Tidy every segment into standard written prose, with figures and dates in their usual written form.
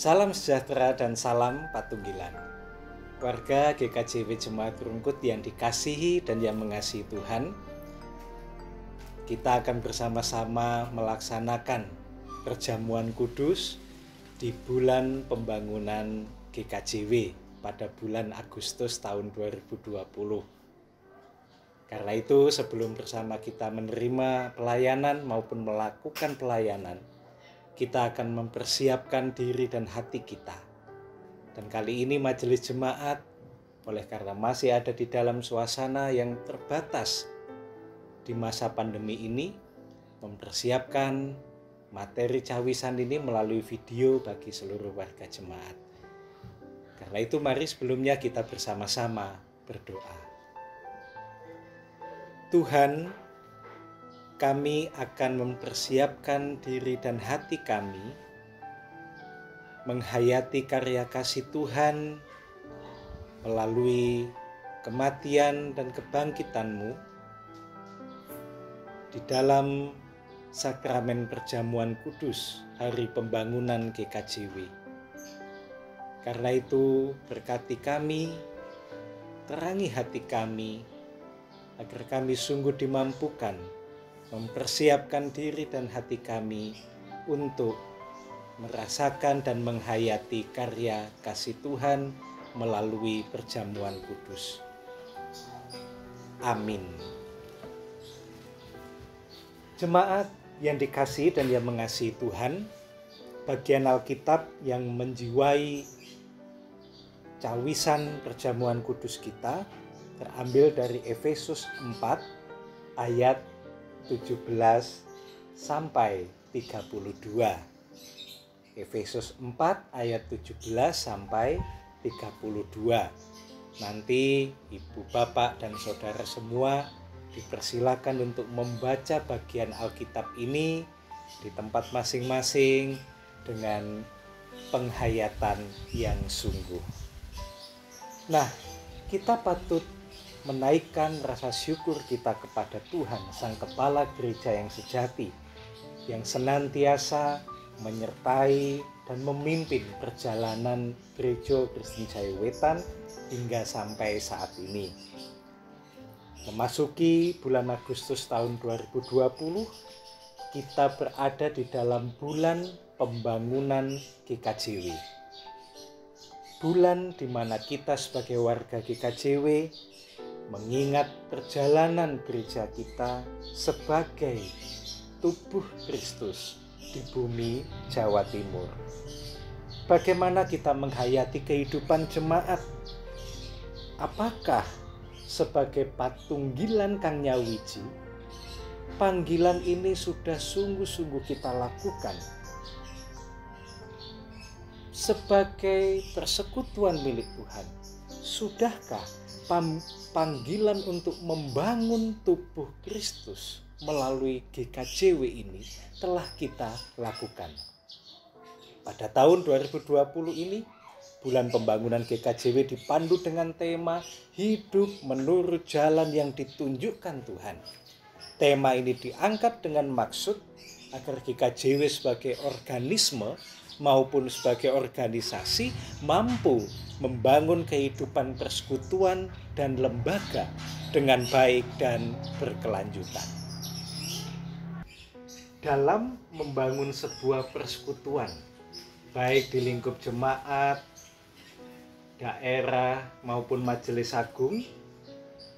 Salam sejahtera dan salam patunggilan. Warga GKJW Jemaat Rungkut yang dikasihi dan yang mengasihi Tuhan, kita akan bersama-sama melaksanakan perjamuan kudus di bulan pembangunan GKJW pada bulan Agustus tahun 2020. Karena itu, sebelum bersama kita menerima pelayanan maupun melakukan pelayanan, kita akan mempersiapkan diri dan hati kita. Dan kali ini majelis jemaat, oleh karena masih ada di dalam suasana yang terbatas di masa pandemi ini, mempersiapkan materi cawisan ini melalui video bagi seluruh warga jemaat. Karena itu mari sebelumnya kita bersama-sama berdoa. Tuhan, kami akan mempersiapkan diri dan hati kami menghayati karya kasih Tuhan melalui kematian dan kebangkitan-Mu di dalam sakramen perjamuan kudus hari pembangunan GKJW. Karena itu berkati kami, terangi hati kami, agar kami sungguh dimampukan mempersiapkan diri dan hati kami untuk merasakan dan menghayati karya kasih Tuhan melalui perjamuan kudus. Amin. Jemaat yang dikasihi dan yang mengasihi Tuhan, bagian Alkitab yang menjiwai cawisan perjamuan kudus kita terambil dari Efesus 4 ayat 17 sampai 32. Efesus 4 ayat 17 sampai 32. Nanti Ibu, Bapak, dan Saudara semua dipersilakan untuk membaca bagian Alkitab ini di tempat masing-masing dengan penghayatan yang sungguh. Nah, kita patut menaikkan rasa syukur kita kepada Tuhan, Sang Kepala Gereja yang sejati, yang senantiasa menyertai dan memimpin perjalanan Gereja Kristen Jaya Wetan hingga sampai saat ini. Memasuki bulan Agustus tahun 2020, kita berada di dalam bulan pembangunan GKJW. Bulan di mana kita sebagai warga GKJW mengingat perjalanan gereja kita sebagai tubuh Kristus di bumi Jawa Timur. Bagaimana kita menghayati kehidupan jemaat? Apakah sebagai patunggilan Kang Nyawiji, panggilan ini sudah sungguh-sungguh kita lakukan? Sebagai persekutuan milik Tuhan, sudahkah panggilan untuk membangun tubuh Kristus melalui GKJW ini telah kita lakukan? Pada tahun 2020 ini, bulan pembangunan GKJW dipandu dengan tema hidup menurut jalan yang ditunjukkan Tuhan. Tema ini diangkat dengan maksud agar GKJW sebagai organisme maupun sebagai organisasi mampu membangun kehidupan persekutuan dan lembaga dengan baik dan berkelanjutan. Dalam membangun sebuah persekutuan, baik di lingkup jemaat, daerah maupun majelis agung,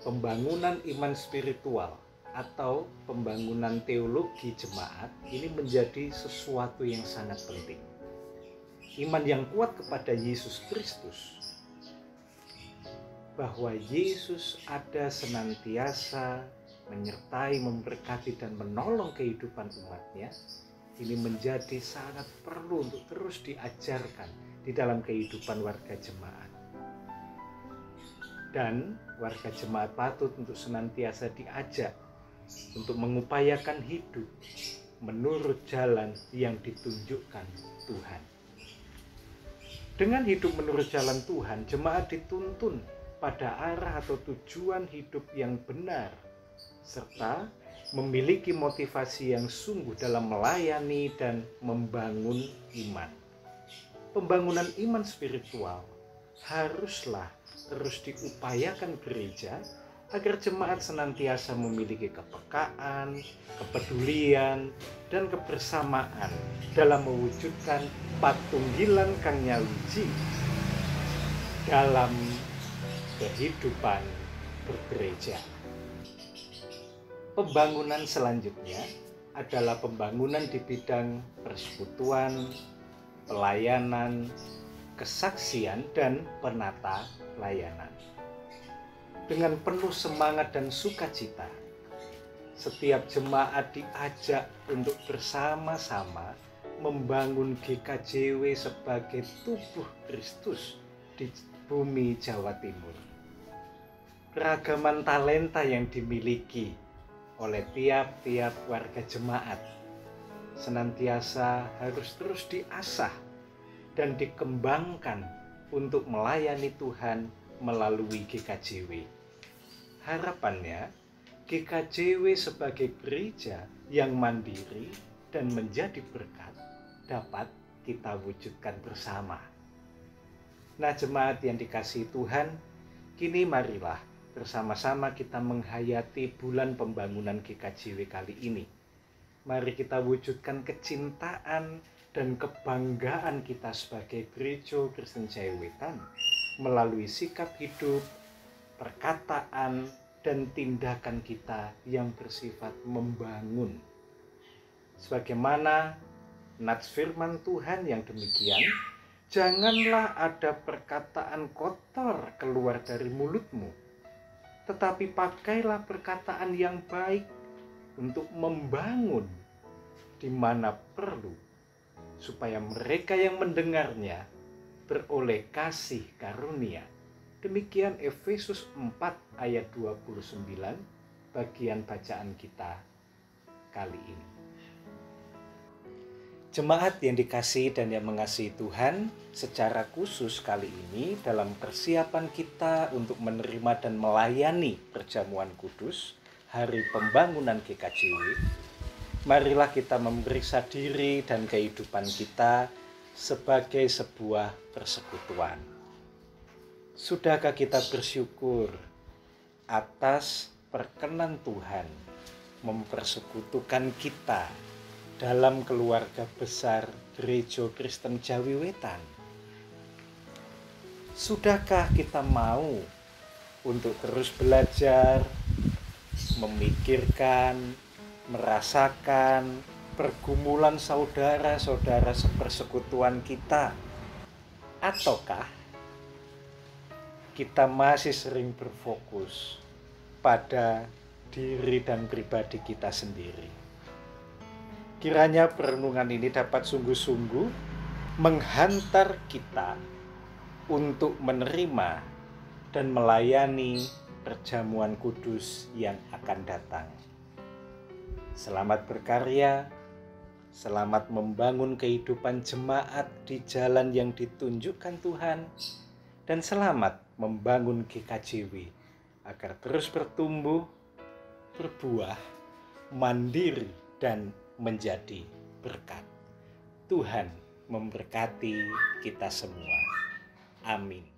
pembangunan iman spiritual atau pembangunan teologi jemaat ini menjadi sesuatu yang sangat penting. Iman yang kuat kepada Yesus Kristus, bahwa Yesus ada senantiasa menyertai, memberkati, dan menolong kehidupan umatnya, ini menjadi sangat perlu untuk terus diajarkan di dalam kehidupan warga jemaat. Dan warga jemaat patut untuk senantiasa diajak untuk mengupayakan hidup menurut jalan yang ditunjukkan Tuhan. Dengan hidup menurut jalan Tuhan, jemaat dituntun pada arah atau tujuan hidup yang benar, serta memiliki motivasi yang sungguh dalam melayani dan membangun iman. pembangunan iman spiritual haruslah terus diupayakan gereja agar jemaat senantiasa memiliki kepekaan, kepedulian, dan kebersamaan dalam mewujudkan patunggilan Kang Nyawiji dalam kehidupan bergereja. Pembangunan selanjutnya adalah pembangunan di bidang persekutuan, pelayanan, kesaksian, dan penata layanan. Dengan penuh semangat dan sukacita, setiap jemaat diajak untuk bersama-sama membangun GKJW sebagai tubuh Kristus di bumi Jawa Timur. Keragaman talenta yang dimiliki oleh tiap-tiap warga jemaat senantiasa harus terus diasah dan dikembangkan untuk melayani Tuhan melalui GKJW. Harapannya, GKJW sebagai gereja yang mandiri dan menjadi berkat dapat kita wujudkan bersama. Nah, jemaat yang dikasihi Tuhan, kini marilah bersama-sama kita menghayati bulan pembangunan GKJW kali ini. Mari kita wujudkan kecintaan dan kebanggaan kita sebagai Gereja Kristen Jaya Wetan melalui sikap hidup, perkataan, dan tindakan kita yang bersifat membangun. Sebagaimana nats firman Tuhan yang demikian, janganlah ada perkataan kotor keluar dari mulutmu, tetapi pakailah perkataan yang baik untuk membangun di mana perlu, supaya mereka yang mendengarnya beroleh kasih karunia. Demikian Efesus 4 ayat 29 bagian bacaan kita kali ini. Jemaat yang dikasihi dan yang mengasihi Tuhan, secara khusus kali ini dalam persiapan kita untuk menerima dan melayani perjamuan kudus Hari Pembangunan GKJW, marilah kita memeriksa diri dan kehidupan kita sebagai sebuah persekutuan. Sudahkah kita bersyukur atas perkenan Tuhan mempersekutukan kita dalam keluarga besar Gereja Kristen Jawi Wetan? Sudahkah kita mau untuk terus belajar, memikirkan, merasakan pergumulan saudara-saudara sepersekutuan kita? Ataukah kita masih sering berfokus pada diri dan pribadi kita sendiri? Kiranya perenungan ini dapat sungguh-sungguh menghantar kita untuk menerima dan melayani perjamuan kudus yang akan datang. Selamat berkarya, selamat membangun kehidupan jemaat di jalan yang ditunjukkan Tuhan, dan selamat membangun GKJW agar terus bertumbuh, berbuah, mandiri, dan menjadi berkat. Tuhan memberkati kita semua. Amin.